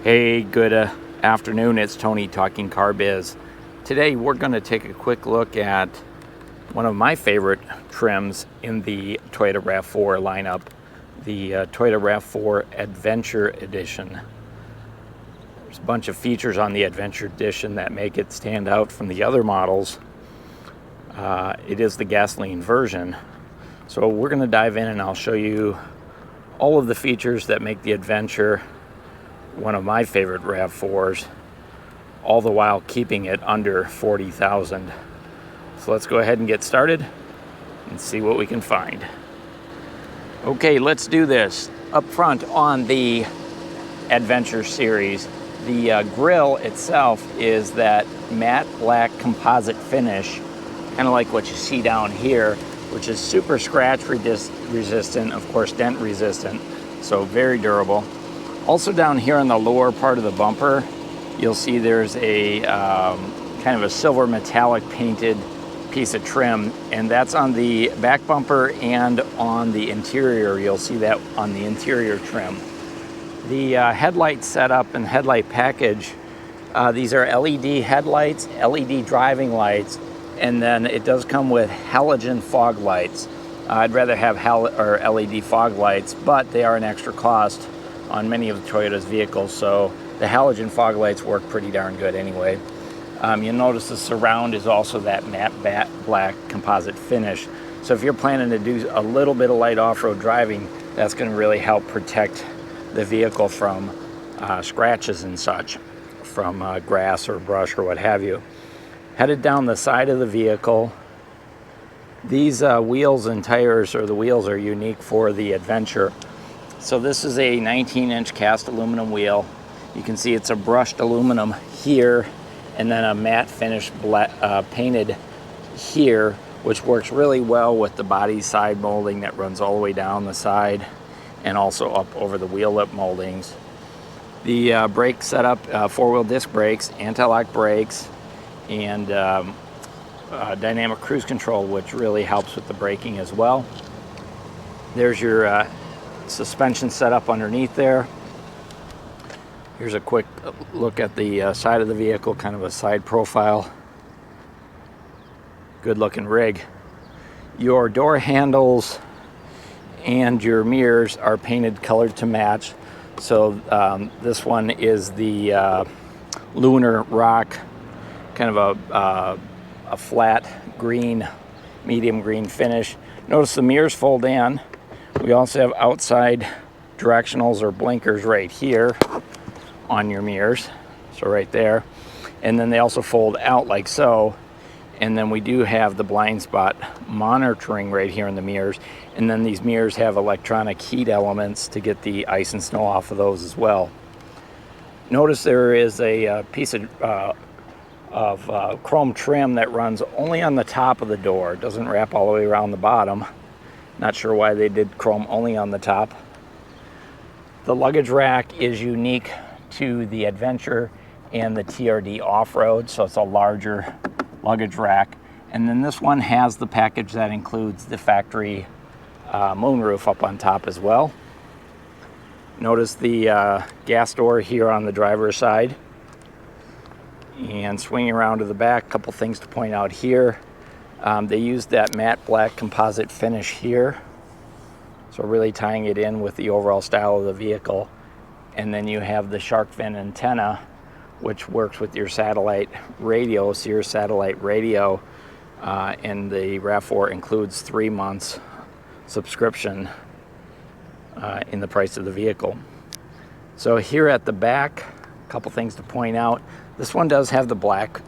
Hey, good afternoon. It's Tony talking CarBiz. Today we're going to take a quick look at one of my favorite trims in the Toyota RAV4 lineup, the Toyota RAV4 Adventure Edition. There's a bunch of features on the Adventure Edition that make it stand out from the other models. It is the gasoline version. So we're going to dive in and I'll show you all of the features that make the Adventure one of my favorite RAV4s, all the while keeping it under 40,000. So let's go ahead and get started and see what we can find. Okay, let's do this. Up front on the Adventure series, the grille itself is that matte black composite finish, kind of like what you see down here, which is super scratch resistant, of course dent resistant, so very durable. Also down here on the lower part of the bumper, you'll see there's a kind of a silver metallic painted piece of trim, and that's on the back bumper and on the interior. You'll see that on the interior trim. The headlight setup and headlight package, these are LED headlights, LED driving lights, and then it does come with halogen fog lights. I'd rather have LED fog lights, but they are an extra cost on many of the Toyota's vehicles, so the halogen fog lights work pretty darn good anyway. You'll notice the surround is also that matte black composite finish. So if you're planning to do a little bit of light off-road driving, that's going to really help protect the vehicle from scratches and such, from grass or brush or what have you. Headed down the side of the vehicle, these wheels and tires, or the wheels, are unique for the Adventure. So this is a 19-inch cast aluminum wheel. You can see it's a brushed aluminum here and then a matte finish painted here, which works really well with the body side molding that runs all the way down the side and also up over the wheel lip moldings. The brake setup, four-wheel disc brakes, anti-lock brakes, and dynamic cruise control, which really helps with the braking as well. There's your suspension setup underneath there. Here's a quick look at the side of the vehicle, kind of a side profile. Good looking rig. Your door handles and your mirrors are painted colored to match. So this one is the Lunar Rock, kind of a flat green, medium green finish. Notice the mirrors fold in. We also have outside directionals or blinkers right here on your mirrors, so right there. And then they also fold out like so. And then we do have the blind spot monitoring right here in the mirrors. And then these mirrors have electronic heat elements to get the ice and snow off of those as well. Notice there is a piece of chrome trim that runs only on the top of the door. It doesn't wrap all the way around the bottom. Not sure why they did chrome only on the top. The luggage rack is unique to the Adventure and the TRD off-road, so it's a larger luggage rack. And then this one has the package that includes the factory moonroof up on top as well. Notice the gas door here on the driver's side. And swinging around to the back, a couple things to point out here. They used that matte black composite finish here, so really tying it in with the overall style of the vehicle. And then you have the shark fin antenna, which works with your satellite radio, Sirius satellite radio, and the RAV4 includes 3 months subscription in the price of the vehicle. So here at the back, a couple things to point out. This one does have the black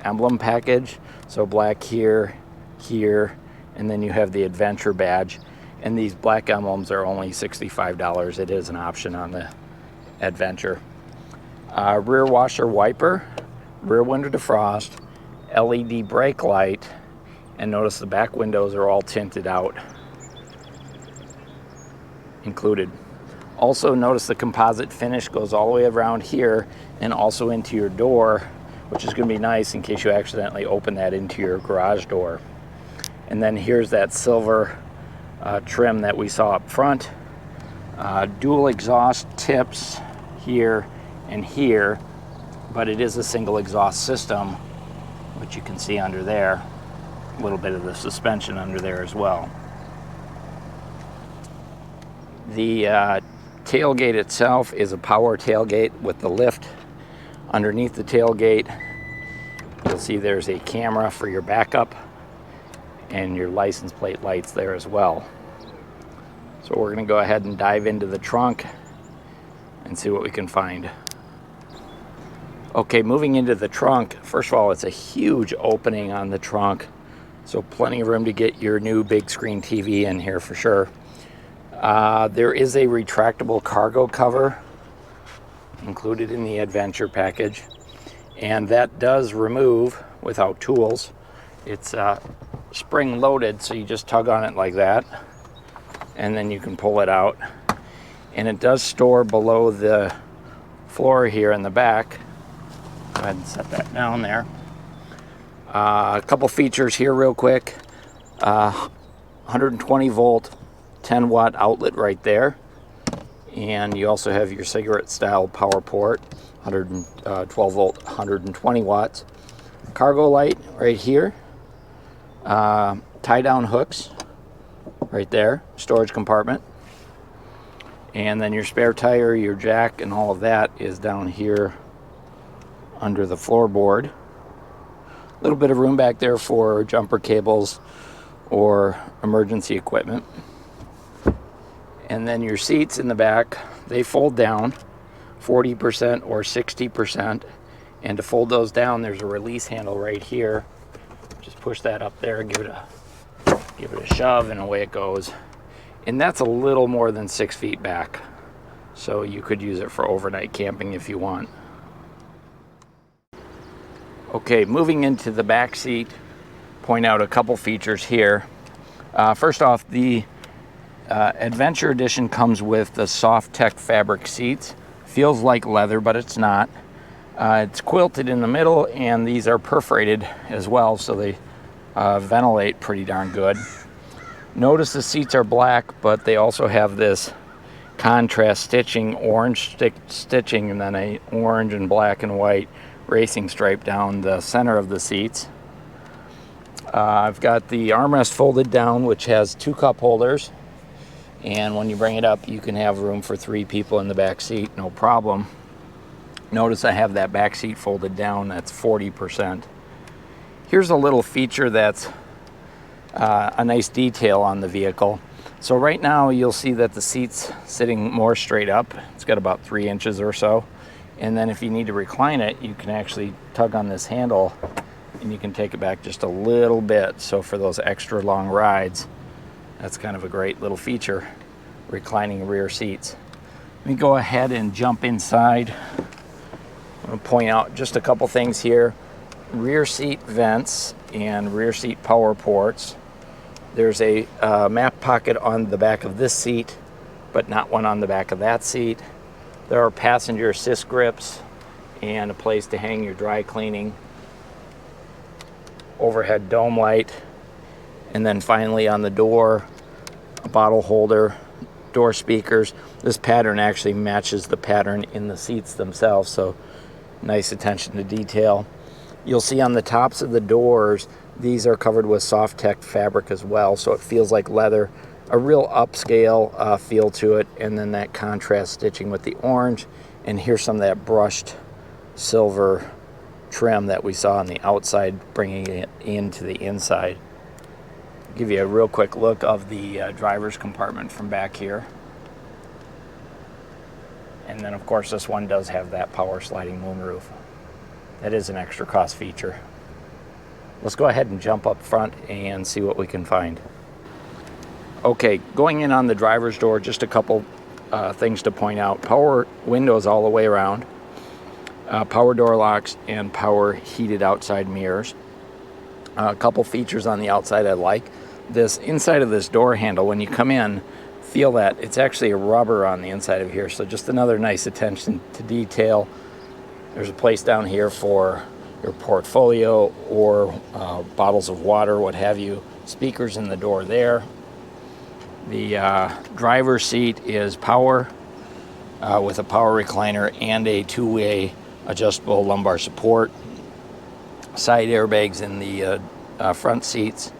emblem package, so black here, here, and then you have the Adventure badge. And these black emblems are only $65. It is an option on the Adventure. Rear washer wiper, rear window defrost, LED brake light, and notice the back windows are all tinted out, included. Also notice the composite finish goes all the way around here and also into your door, which is going to be nice in case you accidentally open that into your garage door. And then here's that silver trim that we saw up front. Dual exhaust tips here and here, but it is a single exhaust system, which you can see under there. A little bit of the suspension under there as well. The tailgate itself is a power tailgate with the lift. Underneath the tailgate, you'll see there's a camera for your backup and your license plate lights there as well. So we're going to go ahead and dive into the trunk and see what we can find. Okay, moving into the trunk, first of all, it's a huge opening on the trunk, so plenty of room to get your new big screen TV in here for sure. There is a retractable cargo cover included in the Adventure package, and that does remove without tools. It's spring loaded, so you just tug on it like that, and then you can pull it out. And it does store below the floor here in the back. Go ahead and set that down there. A couple features here real quick. 120 volt 10 watt outlet right there, and you also have your cigarette style power port, 112 volt 120 watts. Cargo light right here, tie down hooks right there, storage compartment, and then your spare tire, your jack, and all of that is down here under the floorboard. A little bit of room back there for jumper cables or emergency equipment. And then your seats in the back, they fold down 40% or 60%. And to fold those down, there's a release handle right here. Just push that up there, give it a shove, and away it goes. And that's a little more than 6 feet back. So you could use it for overnight camping if you want. Okay, moving into the back seat, point out a couple features here. First off, the Adventure Edition comes with the SofTex fabric seats. Feels like leather, but it's not. It's quilted in the middle, and these are perforated as well, so they ventilate pretty darn good. Notice the seats are black, but they also have this contrast stitching, orange stitching, and then a orange and black and white racing stripe down the center of the seats. I've got the armrest folded down, which has 2 cup holders. And when you bring it up, you can have room for 3 people in the back seat, no problem. Notice I have that back seat folded down, that's 40%. Here's a little feature that's a nice detail on the vehicle. So right now you'll see that the seat's sitting more straight up. It's got about 3 inches or so. And then if you need to recline it, you can actually tug on this handle and you can take it back just a little bit. So for those extra long rides, that's kind of a great little feature, reclining rear seats. Let me go ahead and jump inside. I'm going to point out just a couple things here. Rear seat vents and rear seat power ports. There's a map pocket on the back of this seat, but not one on the back of that seat. There are passenger assist grips and a place to hang your dry cleaning. Overhead dome light. And then finally on the door, a bottle holder, door speakers. This pattern actually matches the pattern in the seats themselves, so nice attention to detail. You'll see on the tops of the doors, these are covered with SofTex fabric as well, so it feels like leather. A real upscale feel to it, and then that contrast stitching with the orange. And here's some of that brushed silver trim that we saw on the outside, bringing it into the inside. Give you a real quick look of the driver's compartment from back here. And then of course this one does have that power sliding moonroof. That is an extra cost feature. Let's go ahead and jump up front and see what we can find. Okay, going in on the driver's door, just a couple things to point out. Power windows all the way around, power door locks, and power heated outside mirrors. A couple features on the outside I like. This inside of this door handle, when you come in, feel that it's actually a rubber on the inside of here, so just another nice attention to detail. There's a place down here for your portfolio or bottles of water, what have you. Speakers in the door there. The driver's seat is power, with a power recliner and a two-way adjustable lumbar support. Side airbags in the front seats.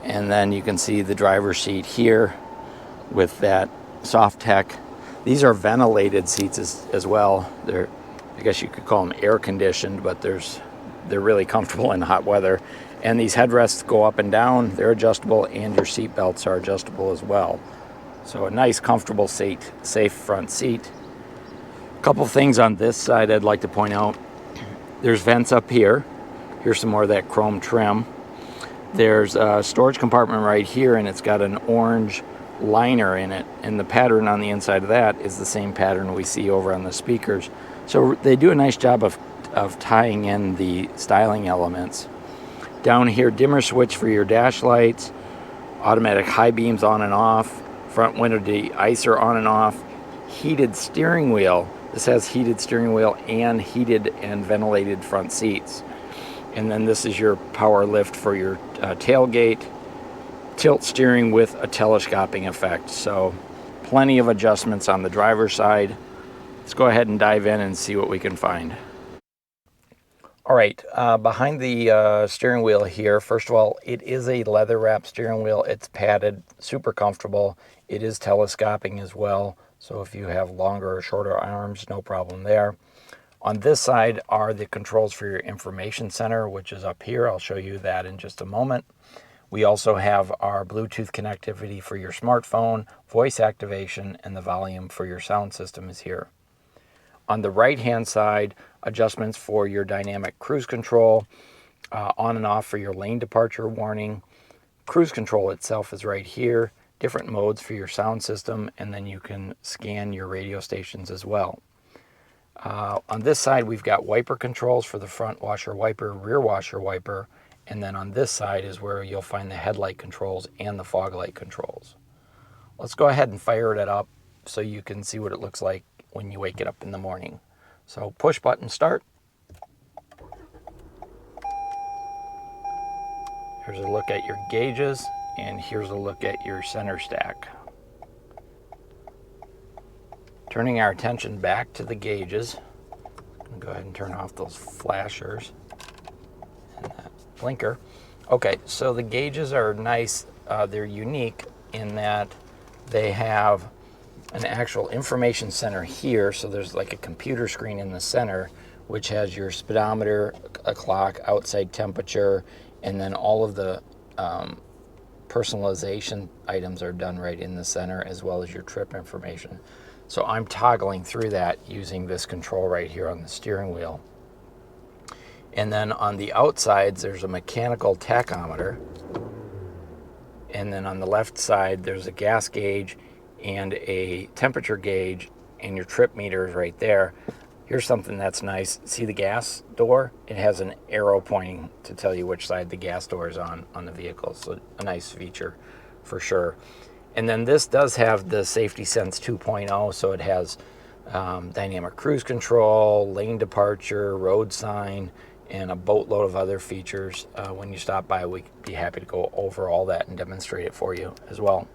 And then you can see the driver's seat here with that SofTex. These are ventilated seats as well. They're, I guess you could call them air conditioned, but they're really comfortable in hot weather. And these headrests go up and down. They're adjustable, and your seat belts are adjustable as well. So a nice, comfortable seat, safe front seat. A couple things on this side I'd like to point out. There's vents up here. Here's some more of that chrome trim. There's a storage compartment right here, and it's got an orange liner in it. And the pattern on the inside of that is the same pattern we see over on the speakers. So they do a nice job of tying in the styling elements. Down here, dimmer switch for your dash lights, automatic high beams on and off, front window de-icer on and off, heated steering wheel. This has heated steering wheel and heated and ventilated front seats. And then this is your power lift for your tailgate, tilt steering with a telescoping effect. So plenty of adjustments on the driver's side. Let's go ahead and dive in and see what we can find. All right, behind the steering wheel here, first of all, it is a leather wrap steering wheel. It's padded, super comfortable. It is telescoping as well. So if you have longer or shorter arms, no problem there. On this side are the controls for your information center, which is up here. I'll show you that in just a moment. We also have our Bluetooth connectivity for your smartphone, voice activation, and the volume for your sound system is here. On the right-hand side, adjustments for your dynamic cruise control, on and off for your lane departure warning. Cruise control itself is right here, different modes for your sound system, and then you can scan your radio stations as well. On this side, we've got wiper controls for the front washer wiper, rear washer wiper, and then on this side is where you'll find the headlight controls and the fog light controls. Let's go ahead and fire it up so you can see what it looks like when you wake it up in the morning. So push button start. Here's a look at your gauges, and here's a look at your center stack. Turning our attention back to the gauges, I'm go ahead and turn off those flashers and that blinker. Okay, so the gauges are nice. They're unique in that they have an actual information center here. So there's like a computer screen in the center, which has your speedometer, a clock, outside temperature, and then all of the personalization items are done right in the center, as well as your trip information. So I'm toggling through that using this control right here on the steering wheel. And then on the outsides, there's a mechanical tachometer. And then on the left side, there's a gas gauge and a temperature gauge, and your trip meter is right there. Here's something that's nice. See the gas door? It has an arrow pointing to tell you which side the gas door is on the vehicle. So a nice feature for sure. And then this does have the Safety Sense 2.0, so it has dynamic cruise control, lane departure, road sign, and a boatload of other features. When you stop by, we'd be happy to go over all that and demonstrate it for you as well.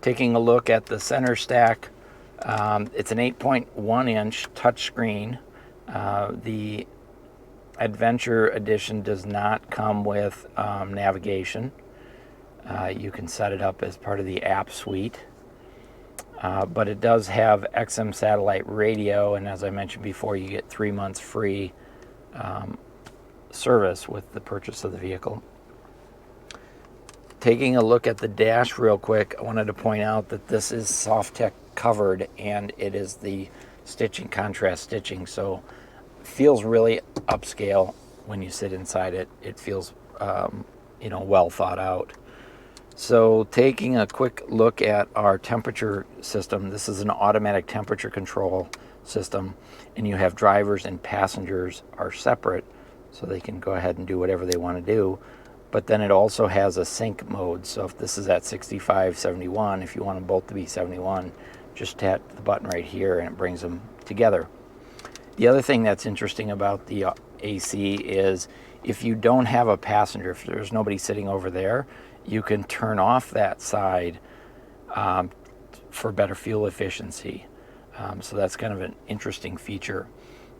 Taking a look at the center stack, it's an 8.1 inch touchscreen. The Adventure Edition does not come with navigation. You can set it up as part of the app suite. But it does have XM satellite radio, and as I mentioned before, you get 3 months free service with the purchase of the vehicle. Taking a look at the dash real quick, I wanted to point out that this is SofTex covered, and it is the stitching, contrast stitching, so it feels really upscale when you sit inside it. It feels well thought out. So taking a quick look at our temperature system, this is an automatic temperature control system, and you have drivers and passengers are separate, so they can go ahead and do whatever they want to do. But then it also has a sync mode, so if this is at 65, 71, if you want them both to be 71, just tap the button right here and it brings them together. The other thing that's interesting about the AC is if you don't have a passenger, if there's nobody sitting over there, you can turn off that side for better fuel efficiency. So that's kind of an interesting feature.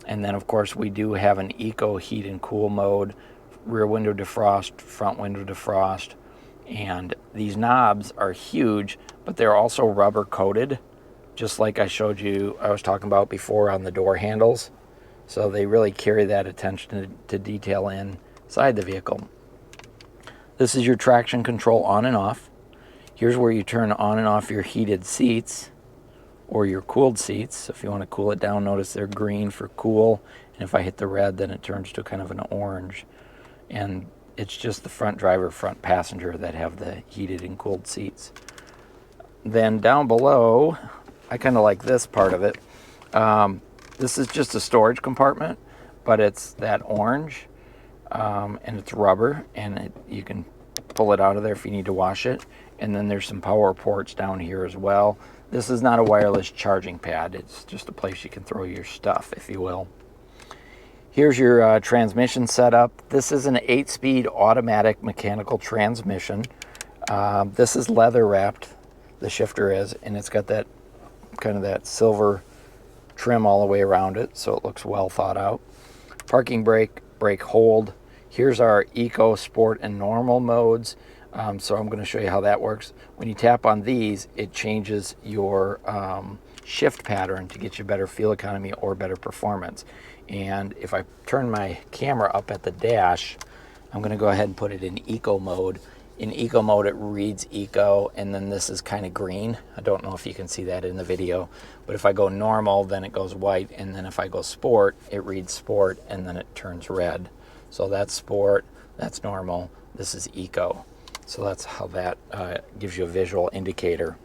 And then of course we do have an eco heat and cool mode, rear window defrost, front window defrost, and these knobs are huge, but they're also rubber coated, just like I was talking about before on the door handles. So they really carry that attention to detail inside the vehicle. This is your traction control on and off. Here's where you turn on and off your heated seats or your cooled seats. So if you want to cool it down, notice they're green for cool. And if I hit the red, then it turns to kind of an orange. And it's just the front driver, front passenger that have the heated and cooled seats. Then down below, I kind of like this part of it. This is just a storage compartment, but it's that orange, and it's rubber, and you can pull it out of there if you need to wash it. And then there's some power ports down here as well. This is not a wireless charging pad. It's just a place you can throw your stuff, if you will. Here's your transmission setup. This is an 8-speed automatic mechanical transmission. This is leather wrapped, the shifter is, and it's got that kind of that silver trim all the way around it, so it looks well thought out. Parking brake, brake hold. Here's our eco, sport, and normal modes. So I'm going to show you how that works. When you tap on these, it changes your shift pattern to get you better fuel economy or better performance. And if I turn my camera up at the dash, I'm going to go ahead and put it in eco mode. In eco mode, it reads eco, and then this is kind of green. I don't know if you can see that in the video, but if I go normal, then it goes white, and then if I go sport, it reads sport, and then it turns red. So that's sport, that's normal, this is eco. So that's how that gives you a visual indicator.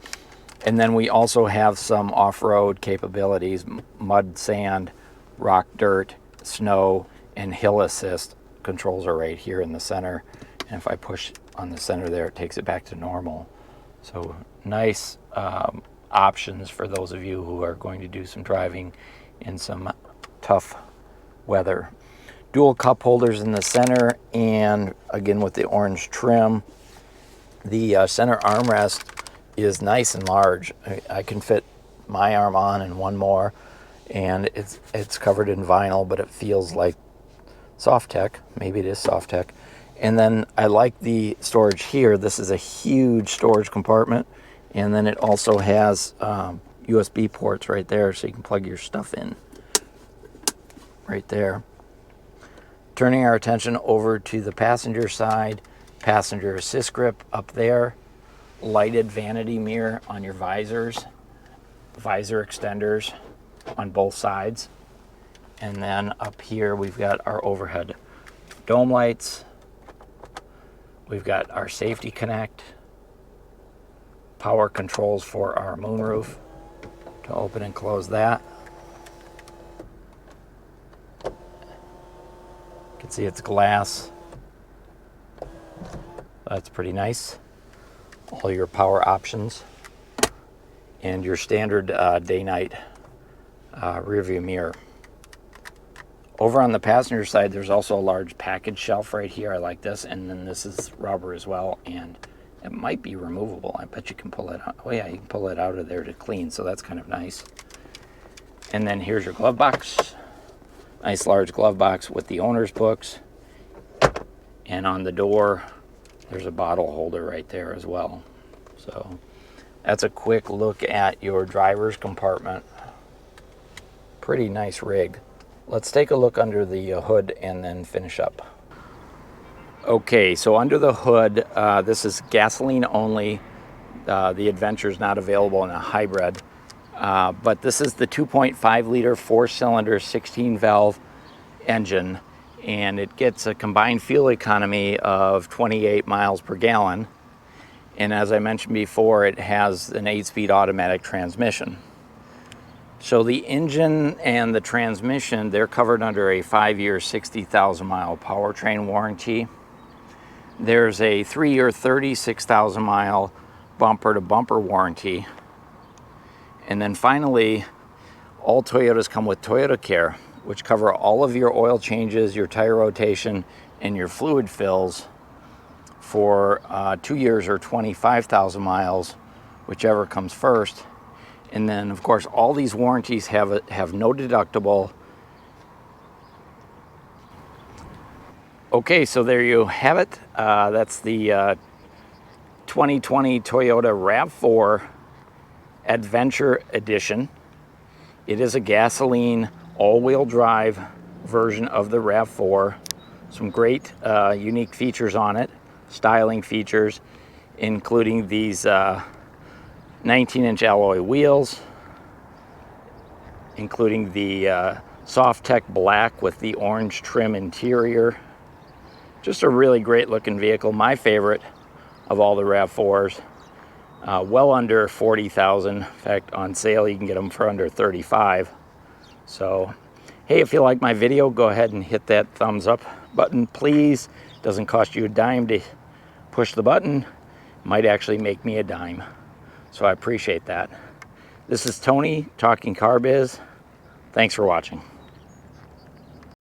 And then we also have some off-road capabilities: mud, sand, rock, dirt, snow, and hill assist. Controls are right here in the center. And if I push on the center there, it takes it back to normal. So nice options for those of you who are going to do some driving in some tough weather. Dual cup holders in the center, and again with the orange trim. The center armrest is nice and large. I can fit my arm on and one more, and it's covered in vinyl, but it feels like SofTex. Maybe it is SofTex. And then I like the storage here. This is a huge storage compartment, and then it also has USB ports right there, so you can plug your stuff in right there. Turning our attention over to the passenger side, passenger assist grip up there, lighted vanity mirror on your visors, visor extenders on both sides, and then up here we've got our overhead dome lights. We've got our safety connect, power controls for our moonroof to open and close that. You can see it's glass. That's pretty nice. All your power options and your standard day-night rear view mirror. Over on the passenger side, there's also a large package shelf right here. I like this, and then this is rubber as well, and it might be removable. I bet you can pull it out. Oh yeah, you can pull it out of there to clean, so that's kind of nice. And then here's your glove box. Nice large glove box with the owner's books. And on the door, there's a bottle holder right there as well. So that's a quick look at your driver's compartment. Pretty nice rig. Let's take a look under the hood and then finish up. Okay, so under the hood, this is gasoline only. The Adventure is not available in a hybrid, but this is the 2.5 liter 4-cylinder 16-valve engine, and it gets a combined fuel economy of 28 miles per gallon. And as I mentioned before, it has an 8-speed automatic transmission. So the engine and the transmission, they're covered under a 5-year, 60,000 mile powertrain warranty. There's a 3-year, 36,000 mile bumper to bumper warranty. And then finally, all Toyotas come with Toyotacare, which cover all of your oil changes, your tire rotation, and your fluid fills for 2 years or 25,000 miles, whichever comes first. And then, of course, all these warranties have no deductible. Okay, so there you have it. That's the 2020 Toyota RAV4 Adventure Edition. It is a gasoline all-wheel drive version of the RAV4. Some great unique features on it, styling features, including these 19-inch alloy wheels, including the SofTex black with the orange trim interior. Just a really great looking vehicle, my favorite of all the RAV4s. Well under 40,000. In fact, on sale you can get them for under 35. So, hey, if you like my video, go ahead and hit that thumbs up button, please. It doesn't cost you a dime to push the button. It might actually make me a dime. So I appreciate that. This is Tony talking CarBiz. Thanks for watching.